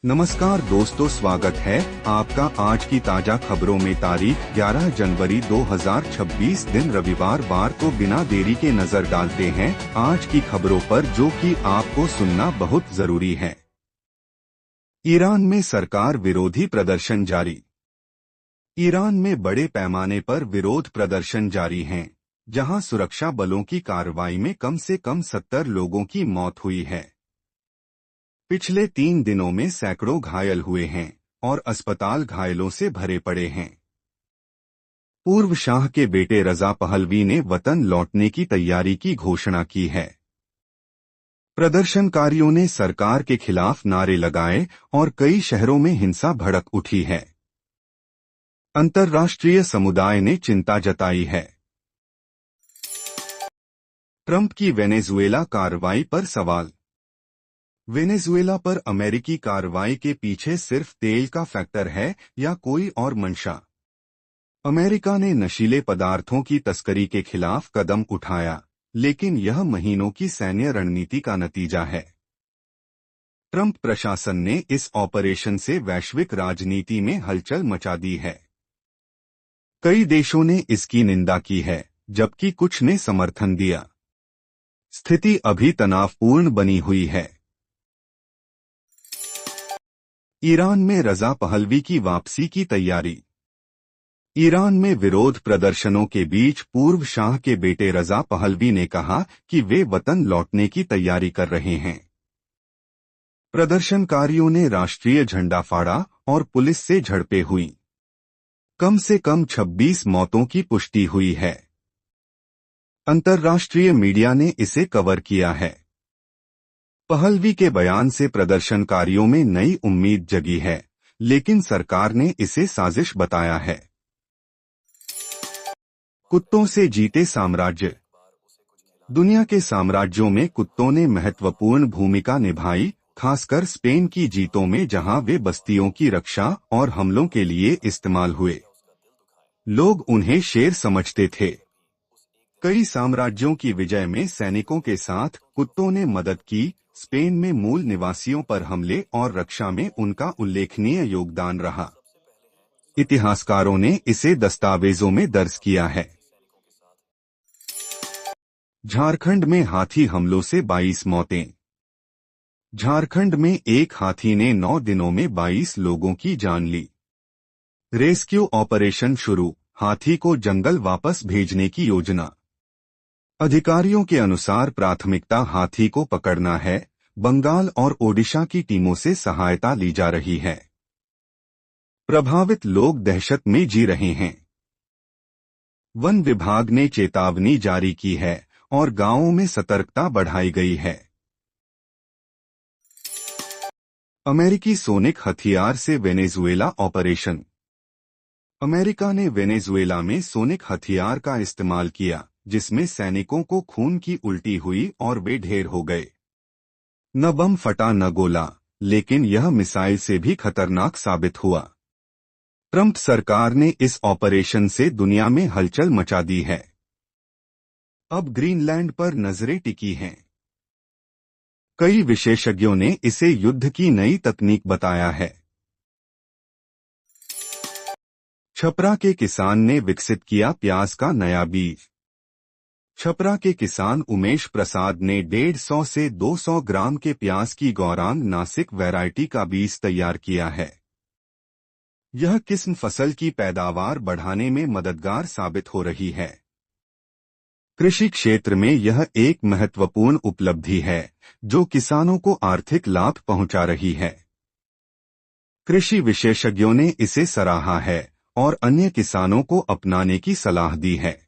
नमस्कार दोस्तों, स्वागत है आपका आज की ताजा खबरों में। तारीख 11 जनवरी 2026 दिन रविवार वार को बिना देरी के नजर डालते हैं आज की खबरों पर, जो कि आपको सुनना बहुत जरूरी है। ईरान में सरकार विरोधी प्रदर्शन जारी। ईरान में बड़े पैमाने पर विरोध प्रदर्शन जारी हैं, जहां सुरक्षा बलों की कार्रवाई में कम से कम 70 लोगों की मौत हुई है। पिछले 3 दिनों में सैकड़ों घायल हुए हैं और अस्पताल घायलों से भरे पड़े हैं। पूर्व शाह के बेटे रजा पहलवी ने वतन लौटने की तैयारी की घोषणा की है। प्रदर्शनकारियों ने सरकार के खिलाफ नारे लगाए और कई शहरों में हिंसा भड़क उठी है। अंतर्राष्ट्रीय समुदाय ने चिंता जताई है। ट्रंप की वेनेजुएला कार्रवाई पर सवाल। वेनेजुएला पर अमेरिकी कार्रवाई के पीछे सिर्फ तेल का फैक्टर है या कोई और मंशा? अमेरिका ने नशीले पदार्थों की तस्करी के खिलाफ कदम उठाया, लेकिन यह महीनों की सैन्य रणनीति का नतीजा है। ट्रंप प्रशासन ने इस ऑपरेशन से वैश्विक राजनीति में हलचल मचा दी है। कई देशों ने इसकी निंदा की है, जबकि कुछ ने समर्थन दिया। स्थिति अभी तनावपूर्ण बनी हुई है। ईरान में रजा पहलवी की वापसी की तैयारी। ईरान में विरोध प्रदर्शनों के बीच पूर्व शाह के बेटे रजा पहलवी ने कहा कि वे वतन लौटने की तैयारी कर रहे हैं। प्रदर्शनकारियों ने राष्ट्रीय झंडा फाड़ा और पुलिस से झड़पें हुईं। कम से कम 26 मौतों की पुष्टि हुई है। अंतर्राष्ट्रीय मीडिया ने इसे कवर किया है। पहलवी के बयान से प्रदर्शनकारियों में नई उम्मीद जगी है, लेकिन सरकार ने इसे साजिश बताया है। कुत्तों से जीते साम्राज्य। दुनिया के साम्राज्यों में कुत्तों ने महत्वपूर्ण भूमिका निभाई, खासकर स्पेन की जीतों में, जहां वे बस्तियों की रक्षा और हमलों के लिए इस्तेमाल हुए। लोग उन्हें शेर समझते थे। कई साम्राज्यों की विजय में सैनिकों के साथ कुत्तों ने मदद की। स्पेन में मूल निवासियों पर हमले और रक्षा में उनका उल्लेखनीय योगदान रहा। इतिहासकारों ने इसे दस्तावेजों में दर्ज किया है। झारखंड में हाथी हमलों से 22 मौतें। झारखंड में एक हाथी ने 9 दिनों में 22 लोगों की जान ली। रेस्क्यू ऑपरेशन शुरू, हाथी को जंगल वापस भेजने की योजना। अधिकारियों के अनुसार प्राथमिकता हाथी को पकड़ना है। बंगाल और ओडिशा की टीमों से सहायता ली जा रही है। प्रभावित लोग दहशत में जी रहे हैं। वन विभाग ने चेतावनी जारी की है और गांवों में सतर्कता बढ़ाई गई है। अमेरिकी सोनिक हथियार से वेनेजुएला ऑपरेशन। अमेरिका ने वेनेजुएला में सोनिक हथियार का इस्तेमाल किया, जिसमें सैनिकों को खून की उल्टी हुई और वे ढेर हो गए। न बम फटा न गोला, लेकिन यह मिसाइल से भी खतरनाक साबित हुआ। ट्रंप सरकार ने इस ऑपरेशन से दुनिया में हलचल मचा दी है। अब ग्रीनलैंड पर नजरें टिकी हैं। कई विशेषज्ञों ने इसे युद्ध की नई तकनीक बताया है। छपरा के किसान ने विकसित किया प्याज का नया बीज। छपरा के किसान उमेश प्रसाद ने 150 से 200 ग्राम के प्याज की गौरांग नासिक वैरायटी का बीज तैयार किया है। यह किस्म फसल की पैदावार बढ़ाने में मददगार साबित हो रही है। कृषि क्षेत्र में यह एक महत्वपूर्ण उपलब्धि है, जो किसानों को आर्थिक लाभ पहुंचा रही है। कृषि विशेषज्ञों ने इसे सराहा है और अन्य किसानों को अपनाने की सलाह दी है।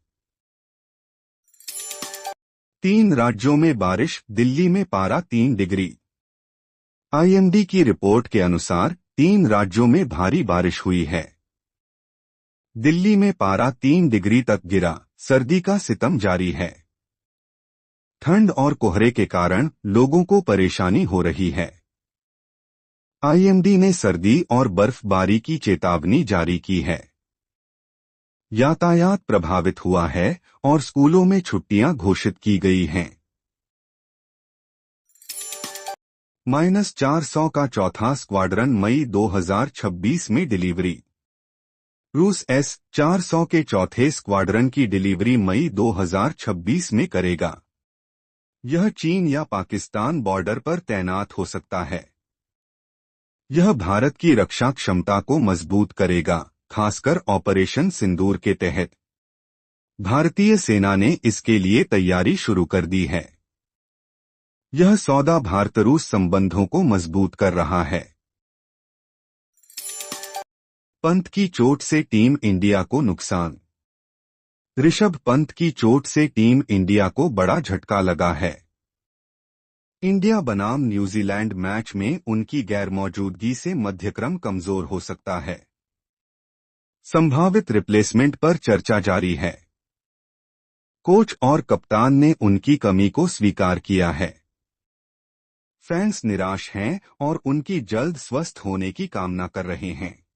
3 राज्यों में बारिश, दिल्ली में पारा 3 डिग्री। आईएमडी की रिपोर्ट के अनुसार 3 राज्यों में भारी बारिश हुई है। दिल्ली में पारा 3 डिग्री तक गिरा, सर्दी का सितम जारी है। ठंड और कोहरे के कारण लोगों को परेशानी हो रही है। आईएमडी ने सर्दी और बर्फबारी की चेतावनी जारी की है। यातायात प्रभावित हुआ है और स्कूलों में छुट्टियां घोषित की गई हैं। -400 का चौथा स्क्वाड्रन मई 2026 में डिलीवरी। रूस S-400 के चौथे स्क्वाड्रन की डिलीवरी मई 2026 में करेगा। यह चीन या पाकिस्तान बॉर्डर पर तैनात हो सकता है। यह भारत की रक्षा क्षमता को मजबूत करेगा, खासकर ऑपरेशन सिंदूर के तहत। भारतीय सेना ने इसके लिए तैयारी शुरू कर दी है। यह सौदा भारत रूस संबंधों को मजबूत कर रहा है। पंत की चोट से टीम इंडिया को नुकसान। ऋषभ पंत की चोट से टीम इंडिया को बड़ा झटका लगा है। इंडिया बनाम न्यूजीलैंड मैच में उनकी गैरमौजूदगी से मध्यक्रम कमजोर हो सकता है। संभावित रिप्लेसमेंट पर चर्चा जारी है। कोच और कप्तान ने उनकी कमी को स्वीकार किया है। फैंस निराश हैं और उनकी जल्द स्वस्थ होने की कामना कर रहे हैं।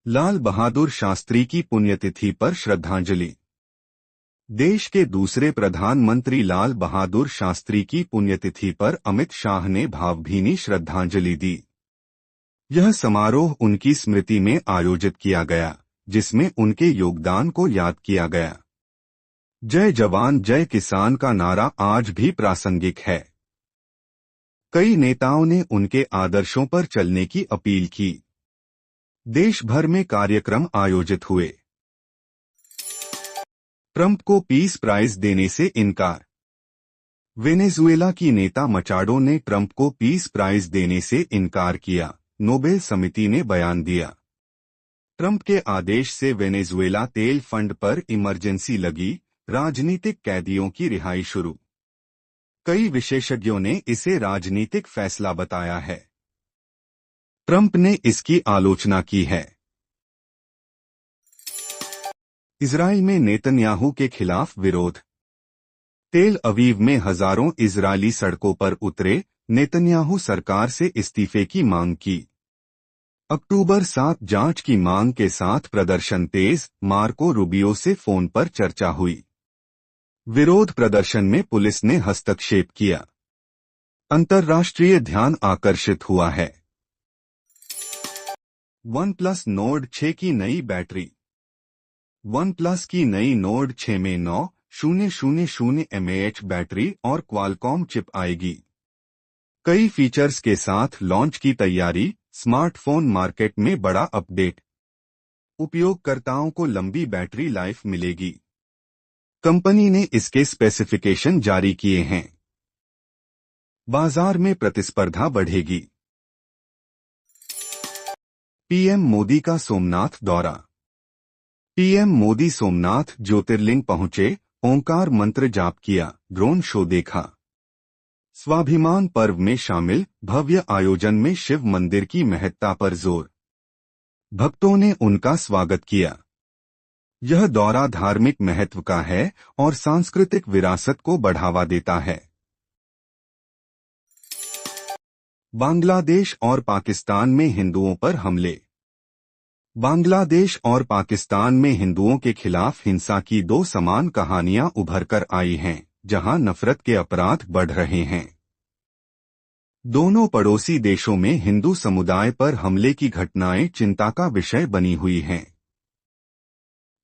लाल बहादुर शास्त्री की पुण्यतिथि पर श्रद्धांजलि। देश के दूसरे प्रधानमंत्री लाल बहादुर शास्त्री की पुण्यतिथि पर अमित शाह ने भावभीनी श्रद्धांजलि दी। यह समारोह उनकी स्मृति में आयोजित किया गया, जिसमें उनके योगदान को याद किया गया। जय जवान जय किसान का नारा आज भी प्रासंगिक है। कई नेताओं ने उनके आदर्शों पर चलने की अपील की। देश भर में कार्यक्रम आयोजित हुए। ट्रंप को पीस प्राइज देने से इनकार। वेनेजुएला की नेता मचाडो ने ट्रंप को पीस प्राइज देने से इनकार किया, नोबेल समिति ने बयान दिया। ट्रंप के आदेश से वेनेजुएला तेल फंड पर इमरजेंसी लगी, राजनीतिक कैदियों की रिहाई शुरू। कई विशेषज्ञों ने इसे राजनीतिक फैसला बताया है। ट्रंप ने इसकी आलोचना की है। इजराइल में नेतन्याहू के खिलाफ विरोध। तेल अवीव में हजारों इजरायली सड़कों पर उतरे, नेतन्याहू सरकार से इस्तीफे की मांग की। अक्टूबर 7 जांच की मांग के साथ प्रदर्शन तेज, मार्को रूबियो से फोन पर चर्चा हुई। विरोध प्रदर्शन में पुलिस ने हस्तक्षेप किया। अंतर्राष्ट्रीय ध्यान आकर्षित हुआ है। OnePlus Nord 6 की नई बैटरी। OnePlus की नई Nord 6 में 9000 mAh बैटरी और क्वालकॉम चिप आएगी। कई फीचर्स के साथ लॉन्च की तैयारी, स्मार्टफोन मार्केट में बड़ा अपडेट। उपयोगकर्ताओं को लंबी बैटरी लाइफ मिलेगी। कंपनी ने इसके स्पेसिफिकेशन जारी किए हैं। बाजार में प्रतिस्पर्धा बढ़ेगी। पीएम मोदी का सोमनाथ दौरा। पीएम मोदी सोमनाथ ज्योतिर्लिंग पहुंचे, ओंकार मंत्र जाप किया, ड्रोन शो देखा। स्वाभिमान पर्व में शामिल, भव्य आयोजन में शिव मंदिर की महत्ता पर जोर। भक्तों ने उनका स्वागत किया। यह दौरा धार्मिक महत्व का है और सांस्कृतिक विरासत को बढ़ावा देता है। बांग्लादेश और पाकिस्तान में हिंदुओं पर हमले। बांग्लादेश और पाकिस्तान में हिंदुओं के खिलाफ हिंसा की दो समान कहानियां उभर कर आई हैं, जहां नफरत के अपराध बढ़ रहे हैं। दोनों पड़ोसी देशों में हिंदू समुदाय पर हमले की घटनाएं चिंता का विषय बनी हुई हैं।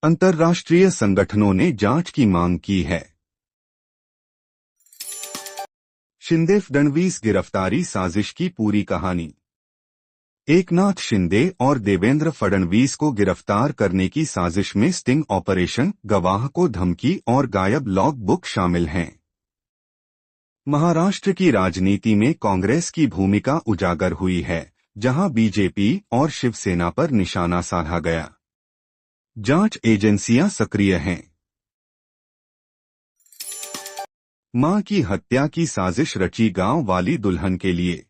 अंतर्राष्ट्रीय संगठनों ने जांच की मांग की है। शिंदे-फडणवीस गिरफ्तारी साजिश की पूरी कहानी। एकनाथ शिंदे और देवेंद्र फडणवीस को गिरफ्तार करने की साजिश में स्टिंग ऑपरेशन, गवाह को धमकी और गायब लॉग बुक शामिल हैं। महाराष्ट्र की राजनीति में कांग्रेस की भूमिका उजागर हुई है, जहां बीजेपी और शिवसेना पर निशाना साधा गया। जांच एजेंसियां सक्रिय हैं। मां की हत्या की साजिश रची गांव वाली दुल्हन के लिए।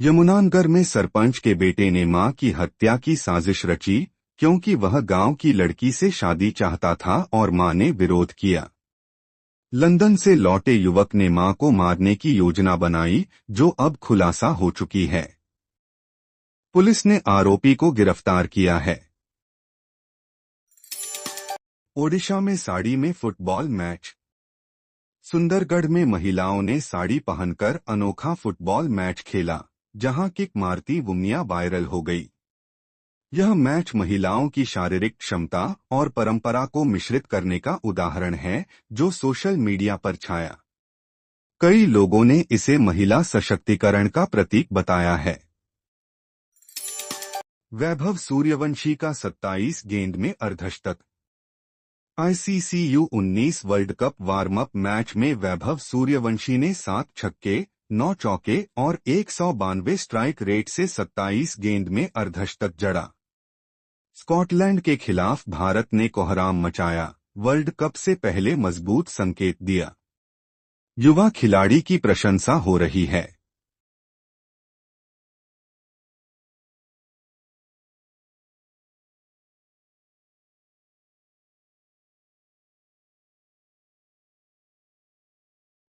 यमुनानगर में सरपंच के बेटे ने मां की हत्या की साजिश रची, क्योंकि वह गांव की लड़की से शादी चाहता था और मां ने विरोध किया। लंदन से लौटे युवक ने मां को मारने की योजना बनाई, जो अब खुलासा हो चुकी है। पुलिस ने आरोपी को गिरफ्तार किया है। ओडिशा में साड़ी में फुटबॉल मैच। सुंदरगढ़ में महिलाओं ने साड़ी पहनकर अनोखा फुटबॉल मैच खेला, जहां किक मारती वुमिया वायरल हो गई। यह मैच महिलाओं की शारीरिक क्षमता और परंपरा को मिश्रित करने का उदाहरण है, जो सोशल मीडिया पर छाया। कई लोगों ने इसे महिला सशक्तिकरण का प्रतीक बताया है। वैभव सूर्यवंशी का 27 गेंद में अर्धशतक। ICC U19 world cup warm up match में वैभव सूर्यवंशी ने 7 छक्के, 9 चौके और 192 स्ट्राइक रेट से 27 गेंद में अर्धशतक जड़ा। स्कॉटलैंड के खिलाफ भारत ने कोहराम मचाया, वर्ल्ड कप से पहले मजबूत संकेत दिया। युवा खिलाड़ी की प्रशंसा हो रही है।